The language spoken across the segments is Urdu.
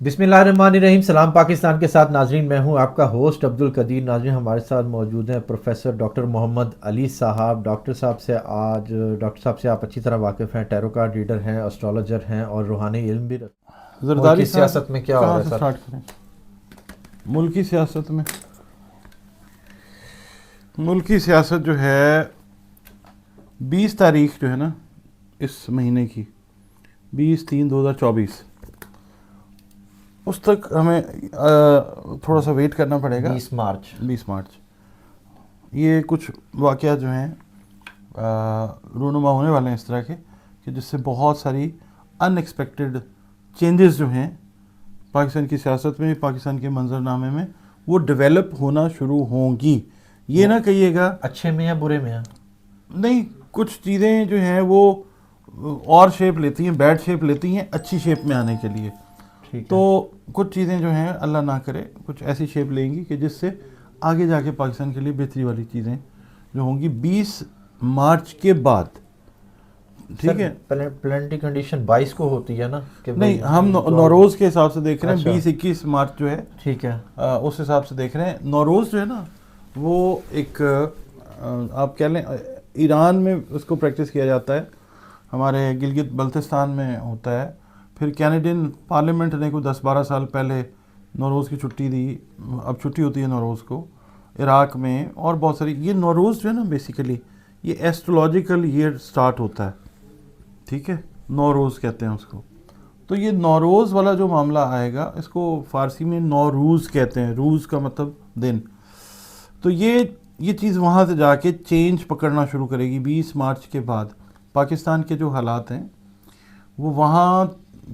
بسم اللہ الرحمن الرحیم. سلام پاکستان کے ساتھ ناظرین، میں ہوں آپ کا ہوسٹ عبد القدیر. ناظرین، ہمارے ساتھ موجود ہیں پروفیسر ڈاکٹر محمد علی صاحب. ڈاکٹر صاحب سے آپ اچھی طرح واقف ہیں. ٹیرو کارڈ ریڈر ہیں، اسٹرالوجر ہیں اور روحانی علم بھی. زرداری صاحب سیاست میں کیا ہو رہا ہے سر؟ سٹارٹ کریں. ملکی سیاست جو ہے 20 تاریخ جو ہے نا اس مہینے کی 20/3/2024 اس تک ہمیں تھوڑا سا ویٹ کرنا پڑے گا. 20 مارچ یہ کچھ واقعات جو ہیں رونما ہونے والے ہیں اس طرح کے کہ جس سے بہت ساری ان ایکسپیکٹڈ چینجز جو ہیں پاکستان کی سیاست میں، پاکستان کے منظرنامے میں وہ ڈیولپ ہونا شروع ہوں گی. یہ نہ کہیے گا اچھے میں یا برے میں؟ نہیں، کچھ چیزیں جو ہیں وہ اور شیپ لیتی ہیں، بیڈ شیپ لیتی ہیں اچھی شیپ میں آنے کے لیے. تو کچھ چیزیں جو ہیں اللہ نہ کرے کچھ ایسی شیپ لیں گی کہ جس سے آگے جا کے پاکستان کے لیے بہتری والی چیزیں جو ہوں گی 20 مارچ کے بعد. ٹھیک ہے، پلانٹی کنڈیشن 22 کو ہوتی ہے نا؟ نہیں، ہم نوروز کے حساب سے دیکھ رہے ہیں. 20-21 مارچ جو ہے ٹھیک ہے، اس حساب سے دیکھ رہے ہیں. نوروز جو ہے نا وہ ایک آپ کہہ لیں ایران میں اس کو پریکٹس کیا جاتا ہے، ہمارے گلگت بلتستان میں ہوتا ہے. پھر کینیڈین پارلیمنٹ نے کوئی 10-12 سال پہلے نوروز کی چھٹی دی. اب چھٹی ہوتی ہے نوروز کو عراق میں اور بہت ساری. یہ نوروز جو ہے نا بیسیکلی یہ ایسٹرولوجیکل ایئر سٹارٹ ہوتا ہے. ٹھیک ہے، نوروز کہتے ہیں اس کو. تو یہ نوروز والا جو معاملہ آئے گا اس کو فارسی میں نوروز کہتے ہیں، روز کا مطلب دن. تو یہ چیز وہاں سے جا کے چینج پکڑنا شروع کرے گی 20 مارچ کے بعد. پاکستان کے جو حالات ہیں وہ وہاں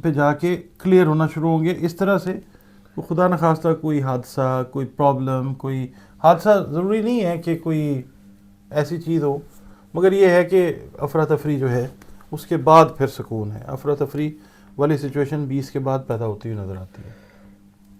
پہ جا کے کلیئر ہونا شروع ہوں گے اس طرح سے. تو خدا نخواستہ کوئی حادثہ، کوئی پرابلم، کوئی حادثہ ضروری نہیں ہے کہ کوئی ایسی چیز ہو، مگر یہ ہے کہ افراتفری جو ہے اس کے بعد پھر سکون ہے. افراتفری والی سچویشن 20 کے بعد پیدا ہوتی ہوئی نظر آتی ہے.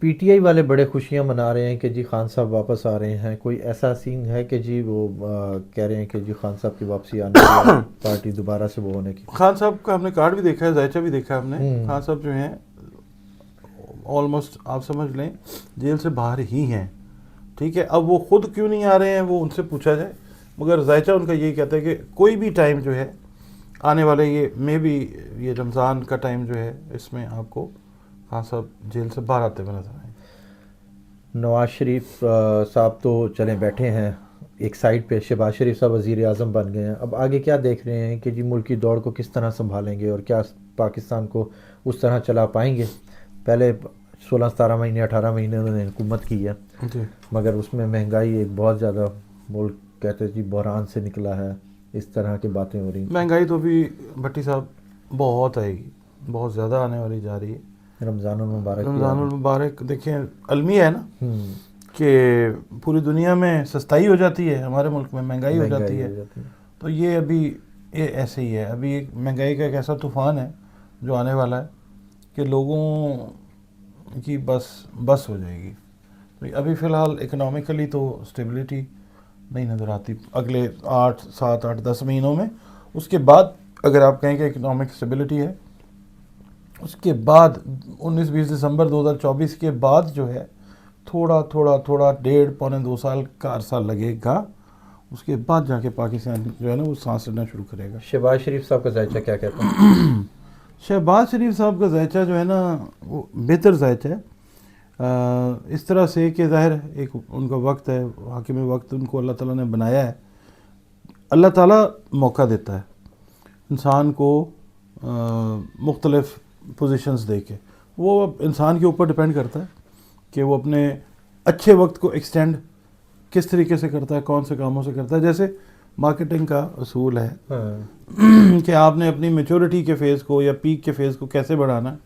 پی ٹی آئی والے بڑے خوشیاں منا رہے ہیں کہ جی خان صاحب واپس آ رہے ہیں. کوئی ایسا سین ہے کہ جی وہ کہہ رہے ہیں کہ جی خان صاحب کی واپسی آنے کی پارٹی دوبارہ سے وہ ہونے کی؟ خان صاحب کا ہم نے کارڈ بھی دیکھا ہے، زائچہ بھی دیکھا ہے ہم نے. خان صاحب جو ہیں آلموسٹ آپ سمجھ لیں جیل سے باہر ہی ہیں. ٹھیک ہے، اب وہ خود کیوں نہیں آ رہے ہیں وہ ان سے پوچھا جائے، مگر زائچہ ان کا یہی کہتا ہے کہ کوئی بھی ٹائم جو ہے آنے والے یہ رمضان کا ٹائم جو ہے اس میں آپ کو خان صاحب جیل سے باہر آتے ہوئے نظر آئیں. نواز شریف صاحب تو چلیں بیٹھے ہیں ایک سائڈ پہ، شہباز شریف صاحب وزیر اعظم بن گئے ہیں. اب آگے کیا دیکھ رہے ہیں کہ جی ملکی دوڑ کو کس طرح سنبھالیں گے اور کیا پاکستان کو اس طرح چلا پائیں گے؟ پہلے 16-17 مہینے 18 مہینے انہوں نے حکومت کی ہے جی، مگر اس میں مہنگائی ایک بہت زیادہ، ملک کہتے جی بحران سے نکلا ہے. اس طرح کی باتیں ہو رہی ہیں. مہنگائی تو بھی بھٹی صاحب بہت آئے گی، بہت زیادہ آنے والی جا رہی ہے. رمضان المبارک رمضان المبارک دیکھیں المیہ ہے نا کہ پوری دنیا میں سستائی ہو جاتی ہے، ہمارے ملک میں مہنگائی ہو جاتی ہے. تو یہ ابھی یہ ایسے ہی ہے. ابھی ایک مہنگائی کا ایک ایسا طوفان ہے جو آنے والا ہے کہ لوگوں کی بس ہو جائے گی. تو ابھی فی الحال اکنامکلی تو اسٹیبلٹی نہیں نظر آتی اگلے 7-8-10 مہینوں میں. اس کے بعد اگر آپ کہیں کہ اکنامک اسٹیبلٹی ہے، اس کے بعد 19-20 دسمبر 2024 کے بعد جو ہے تھوڑا 1.5-2 سال کا عرصہ لگے گا. اس کے بعد جا کے پاکستان جو ہے نا وہ سانس لینا شروع کرے گا. شہباز شریف صاحب کا ذائچہ کیا کہتا ہے؟ شہباز شریف صاحب کا ذائچہ جو ہے نا وہ بہتر ذائچہ ہے، اس طرح سے کہ ظاہر ایک ان کا وقت ہے، حاکم وقت ان کو اللہ تعالیٰ نے بنایا ہے. اللہ تعالیٰ موقع دیتا ہے انسان کو مختلف پوزیشنز دے کے. وہ انسان کے اوپر ڈپینڈ کرتا ہے کہ وہ اپنے اچھے وقت کو ایکسٹینڈ کس طریقے سے کرتا ہے، کون سے کاموں سے کرتا ہے. جیسے مارکیٹنگ کا اصول ہے کہ آپ نے اپنی میچورٹی کے فیز کو یا پیک کے فیز کو کیسے بڑھانا ہے.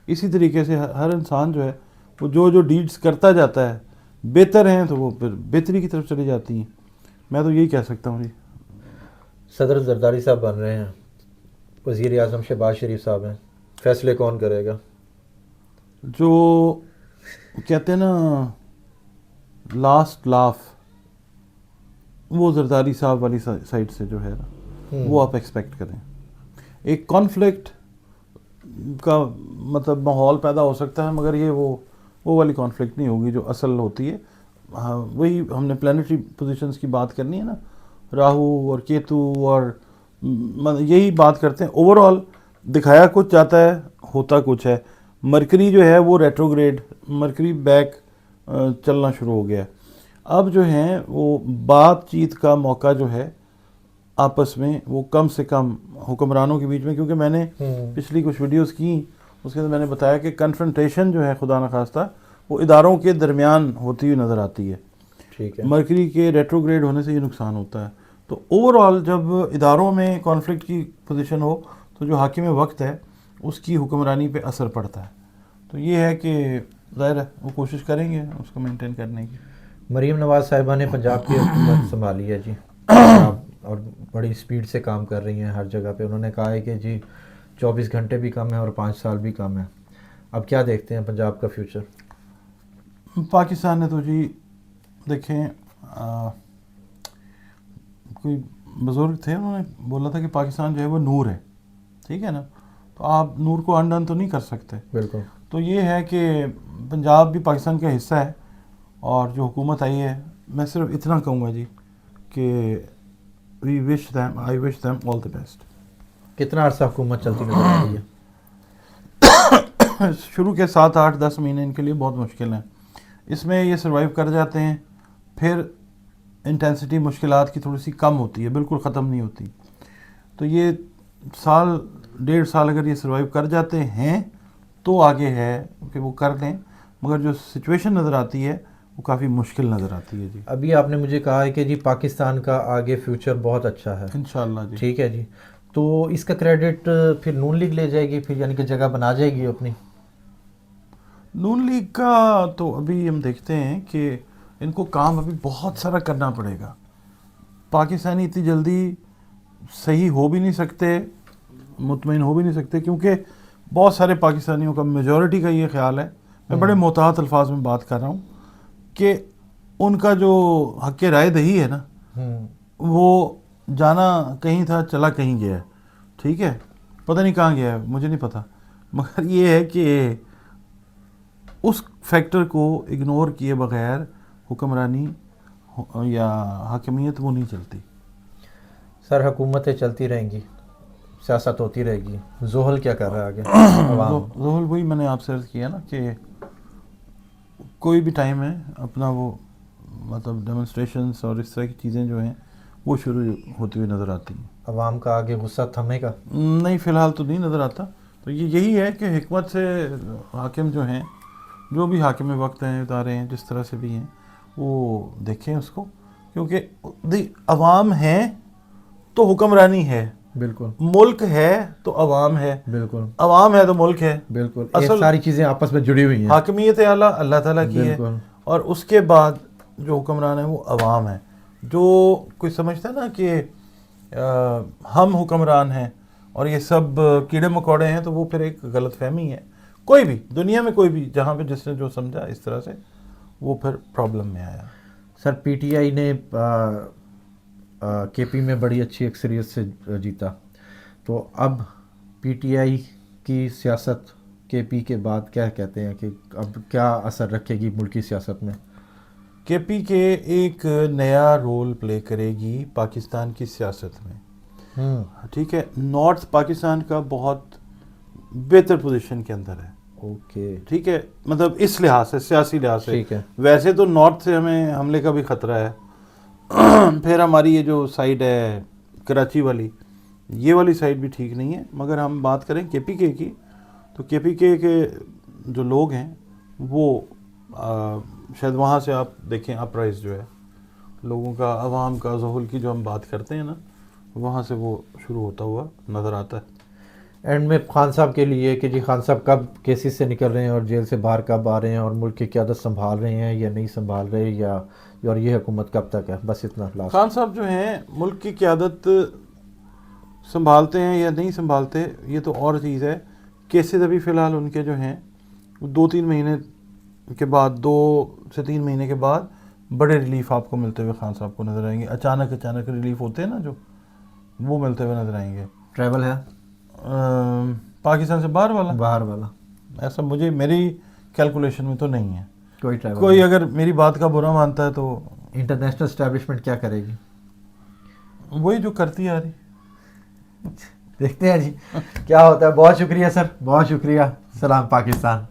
اسی طریقے سے ہر انسان جو ہے وہ جو ڈیڈز کرتا جاتا ہے بہتر ہیں تو وہ پھر بہتری کی طرف چلی جاتی ہیں. میں تو یہی کہہ سکتا ہوں. جی، صدر زرداری صاحب بن رہے ہیں، وزیر اعظم شہباز شریف صاحب ہیں، فیصلے کون کرے گا؟ جو کہتے ہیں نا لاسٹ لاف، وہ زرداری صاحب والی سائڈ سے جو ہے نا وہ آپ ایکسپیکٹ کریں. ایک کانفلکٹ کا مطلب ماحول پیدا ہو سکتا ہے، مگر یہ وہ والی کانفلکٹ نہیں ہوگی جو اصل ہوتی ہے. ہاں وہی ہم نے پلانیٹری پوزیشنز کی بات کرنی ہے نا، راہو اور کیتو، اور یہی بات کرتے ہیں. اوور آل دکھایا کچھ جاتا ہے، ہوتا کچھ ہے. مرکری جو ہے وہ ریٹروگریڈ، مرکری بیک چلنا شروع ہو گیا. اب جو ہیں وہ بات چیت کا موقع جو ہے آپس میں وہ کم سے کم حکمرانوں کے بیچ میں، کیونکہ میں نے پچھلی کچھ ویڈیوز کی اس کے اندر میں نے بتایا کہ کنفرنٹیشن جو ہے خدا نخواستہ وہ اداروں کے درمیان ہوتی ہوئی نظر آتی ہے. ٹھیک ہے. مرکری کے ریٹروگریڈ ہونے سے یہ نقصان ہوتا ہے. تو اوور آل جب اداروں میں کانفلکٹ کی پوزیشن ہو تو جو حاکم وقت ہے اس کی حکمرانی پہ اثر پڑتا ہے. تو یہ ہے کہ ظاہر ہے وہ کوشش کریں گے اس کو مینٹین کرنے کی. مریم نواز صاحبہ نے پنجاب کی حکومت سنبھالی ہے جی، اور بڑی سپیڈ سے کام کر رہی ہیں ہر جگہ پہ. انہوں نے کہا ہے کہ جی 24 گھنٹے بھی کم ہے اور 5 سال بھی کم ہے. اب کیا دیکھتے ہیں پنجاب کا فیوچر؟ پاکستان نے تو جی دیکھیں کوئی بزرگ تھے انہوں نے بولا تھا کہ پاکستان جو ہے وہ نور ہے، ٹھیک ہے نا، تو آپ نور کو انڈن تو نہیں کر سکتے. بالکل. تو یہ ہے کہ پنجاب بھی پاکستان کا حصہ ہے، اور جو حکومت آئی ہے میں صرف اتنا کہوں گا جی کہ آئی وش دیم آل دی بیسٹ. کتنا عرصہ حکومت چلتی نظر آ رہی ہے؟ شروع کے 7 8 10 مہینے ان کے لیے بہت مشکل ہیں. اس میں یہ سروائیو کر جاتے ہیں، پھر انٹینسٹی مشکلات کی تھوڑی سی کم ہوتی ہے، بالکل ختم نہیں ہوتی. تو یہ سال 1.5 سال اگر یہ سروائیو کر جاتے ہیں تو آگے ہے کہ وہ کر لیں، مگر جو سچویشن نظر آتی ہے وہ کافی مشکل نظر آتی ہے جی. ابھی آپ نے مجھے کہا ہے کہ جی پاکستان کا آگے فیوچر بہت اچھا ہے انشاءاللہ جی. ٹھیک ہے جی، تو اس کا کریڈٹ پھر نون لیگ لے جائے گی، پھر یعنی کہ جگہ بنا جائے گی اپنی؟ نون لیگ کا تو ابھی ہم دیکھتے ہیں کہ ان کو کام ابھی بہت سارا کرنا پڑے گا. پاکستانی اتنی جلدی صحیح ہو بھی نہیں سکتے، مطمئن ہو بھی نہیں سکتے، کیونکہ بہت سارے پاکستانیوں کا میجورٹی کا یہ خیال ہے، میں بڑے محتاط الفاظ میں بات کر رہا ہوں، کہ ان کا جو حق رائے دہی ہے نا وہ جانا کہیں تھا چلا کہیں گیا ہے. ٹھیک ہے، پتہ نہیں کہاں گیا ہے، مجھے نہیں پتہ، مگر یہ ہے کہ اس فیکٹر کو اگنور کیے بغیر حکمرانی یا حاکمیت وہ نہیں چلتی. سر حکومتیں چلتی رہیں گی، سیاست ہوتی رہے گی، زحل کیا کر رہا ہے آگے؟ زحل وہی میں نے آپ سے عرض کیا نا کہ کوئی بھی ٹائم ہے اپنا وہ مطلب ڈیمونسٹریشنز اور اس طرح کی چیزیں جو ہیں وہ شروع ہوتی ہوئی نظر آتی ہیں. عوام کا آگے غصہ تھمے گا؟ نہیں فی الحال تو نہیں نظر آتا. تو یہی ہے کہ حکمت سے حاکم جو ہیں، جو بھی حاکم وقت ہیں، ادارے ہیں، جس طرح سے بھی ہیں، وہ دیکھیں اس کو، کیونکہ عوام ہے تو حکمرانی ہے. بالکل. ملک ہے تو عوام ہے. بالکل. عوام ہے تو ملک ہے. بالکل. یہ ساری چیزیں آپس میں جڑی ہوئی ہیں. حاکمیت اعلیٰ اللہ تعالیٰ کی ہے، اور اس کے بعد جو حکمران ہے وہ عوام ہے. جو کوئی سمجھتا ہے نا کہ ہم حکمران ہیں اور یہ سب کیڑے مکوڑے ہیں، تو وہ پھر ایک غلط فہمی ہے. کوئی بھی دنیا میں کوئی بھی جہاں پہ جس نے جو سمجھا اس طرح سے وہ پھر پرابلم میں آیا. سر پی ٹی آئی نے کے پی میں بڑی اچھی اکثریت سے جیتا، تو اب پی ٹی آئی کی سیاست کے پی کے بعد کیا کہتے ہیں کہ اب کیا اثر رکھے گی ملکی سیاست میں؟ کے پی کے ایک نیا رول پلے کرے گی پاکستان کی سیاست میں. ٹھیک ہے، نارتھ پاکستان کا بہت بہتر پوزیشن کے اندر ہے. اوکے. ٹھیک ہے، مطلب اس لحاظ سے، سیاسی لحاظ سے. ٹھیک ہے. ویسے تو نارتھ سے ہمیں حملے کا بھی خطرہ ہے. پھر ہماری یہ جو سائڈ ہے کراچی والی، یہ والی سائڈ بھی ٹھیک نہیں ہے. مگر ہم بات کریں کے پی کے کی، تو کے پی کے جو لوگ ہیں وہ شاید وہاں سے آپ دیکھیں اپرائز جو ہے لوگوں کا، عوام کا، زحل کی جو ہم بات کرتے ہیں نا، وہاں سے وہ شروع ہوتا ہوا نظر آتا ہے. اینڈ میں خان صاحب کے لیے کہ جی خان صاحب کب کیسز سے نکل رہے ہیں اور جیل سے باہر کب آ رہے ہیں، اور ملک کی قیادت سنبھال رہے ہیں یا نہیں سنبھال رہے، یا اور یہ حکومت کب تک ہے، بس اتنا. لاسٹ خان صاحب جو ہیں ملک کی قیادت سنبھالتے ہیں یا نہیں سنبھالتے یہ تو اور چیز ہے. کیسز ابھی فی الحال ان کے جو ہیں 2-3 مہینے کے بعد، 2 سے 3 مہینے کے بعد بڑے ریلیف آپ کو ملتے ہوئے خان صاحب کو نظر آئیں گے. اچانک ریلیف ہوتے ہیں نا جو، وہ ملتے ہوئے نظر آئیں گے. ٹریول ہے، پاکستان سے باہر والا باہر والا ایسا مجھے میری کیلکولیشن میں تو نہیں ہے. کوئی ٹریول کوئی اگر میری بات کا برا مانتا ہے تو انٹرنیشنل اسٹیبلشمنٹ کیا کرے گی؟ وہی جو کرتی آ رہی. دیکھتے ہیں جی کیا ہوتا ہے. بہت شکریہ سر، بہت شکریہ. سلام پاکستان.